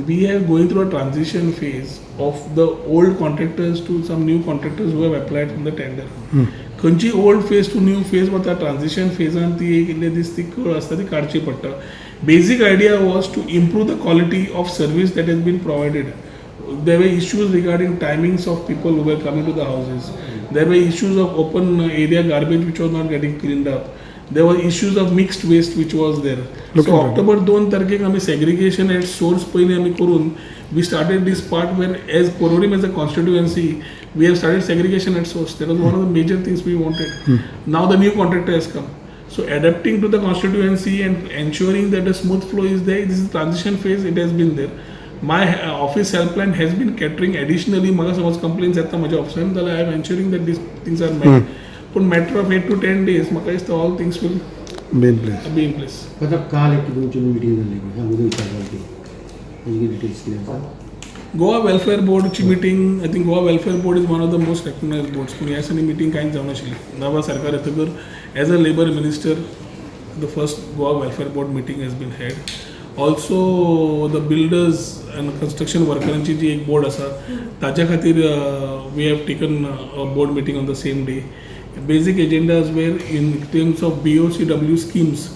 we are going through a transition phase of the old contractors to some new contractors who have applied from the tender. खंयची old phase two new phase वता transition Fajans ती एक इल्ली दिसती कळ आसता ती काडची पडटा. Basic idea was to improve the quality of service that has been provided. There were issues regarding timings of people who were coming to the houses. There were issues of open area garbage which was not getting cleaned up. There were issues of mixed waste which was there. So October 2 तारखेक आमी segregation at source पयली आमी करून we started this part where as Pororim as a constituency we have started segregation at source. That was one of the major things we wanted. Now the new contractor has come. So adapting to the constituency and ensuring that the smooth flow is there, this is transition phase, it has been there. My office helpline has been catering additionally म्हाका समज complaints येता म्हज्या ऑफिसान जाल्यार I am ensuring that these things are met. पूण matter of 8 to 10 days म्हाका दिसता all things will be in place. मतलब काल एक तुमची मीटिंग जाल्ली ह्या उदय विचारपाची हेजी डिटेल्स कितें आसा. गोवा वेलफेअर बोर्डची meeting I think Goa welfare board is one of the most recognized boards. पूण ह्या दिसांनी मिटींग कांयच जावं नाशिल्ली. नवा सरकार येतकर as a labour minister the first Goa welfare board meeting has been held. Also the builders and construction वर्करांची जी एक बोर्ड आसा ताच्या खातीर we have taken a board meeting on the same day. Basic agendas were in terms of BOCW schemes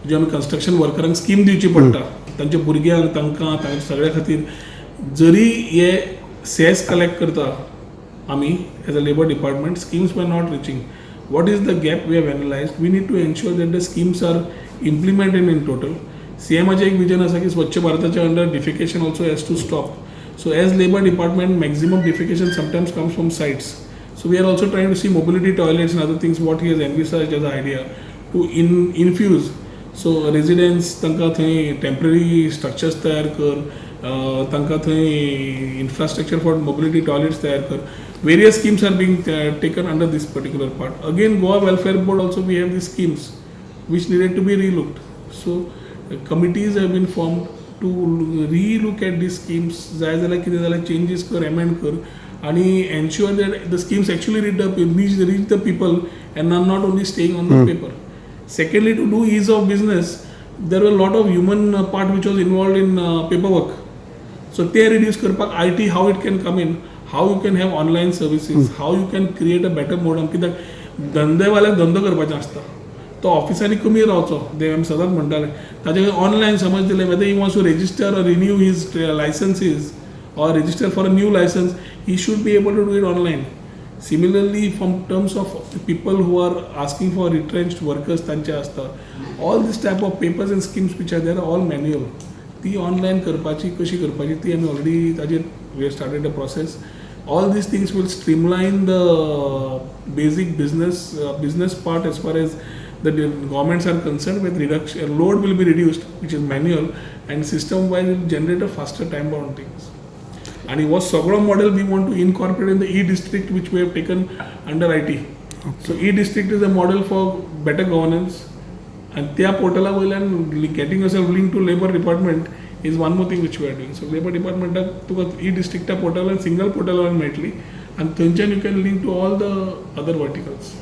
जे आमी construction वर्करांक scheme दिवची पडटा तांच्या भुरग्यांक तांकां तांच्या सगळ्या खातीर जरी हे सेस कलेक्ट करता आमी as a labour department schemes were not reaching. What is the gap we have analysed. We need to ensure that the schemes are implemented in total. CMचे एक विजन आसा की स्वच्छ भारताच्या under defecation also has to stop. So as labour department maximum defecation sometimes comes from sites. So we are also trying to see mobility toilets and other things what he has envisaged as an idea to infuse. So residents तांकां थंय temporary structures तयार कर, तांकां थंय infrastructure for mobility toilets तयार कर. Various schemes are being taken under this particular part. Again, Goa Welfare Board also we have these schemes which needed to be relooked. So committees have been formed to relook at these schemes. जाय जाल्यार कितें जाल्यार changes कर, amend कर. And ensure that the schemes actually reach the people and are not only staying on the paper. Secondly, to do ease of business, there were a lot of human part which was involved in paperwork. So they reduce karpak IT, how it can come in, how you can have online services, how you can create a better modem. कित्याक धंदेवाल्याक धंदो करपाचें आसता तो ऑफिसांनी कमी रावचो. ते आमी सदांच म्हणटाले ताचे ऑनलायन समज दिलें whether he wants to register or renew his licenses or register for a new license, he should be able to do it online. Similarly, from terms of the people who are asking for retrenched workers, tanche asta, all this type of papers and schemes which are there are all manual. ती online करपाची कशी करपाची ती आमी already ताजेर we have started the process. All these things will streamline the basic business part as far as the governments are concerned. With reduction, load will be reduced, which is manual, and system-wise will generate a faster time-bound things. And it was सगळो model we want to incorporate in the e-district which we have taken under IT. So e-district is a model for better governance. And त्या पोर्टला वयल्यान getting yourself linked to labor department is one more thing which we are doing. So labor department तुका e-district पोर्टलान single पोर्टलान मेळटली and थंयच्यान you can link to all the other verticals.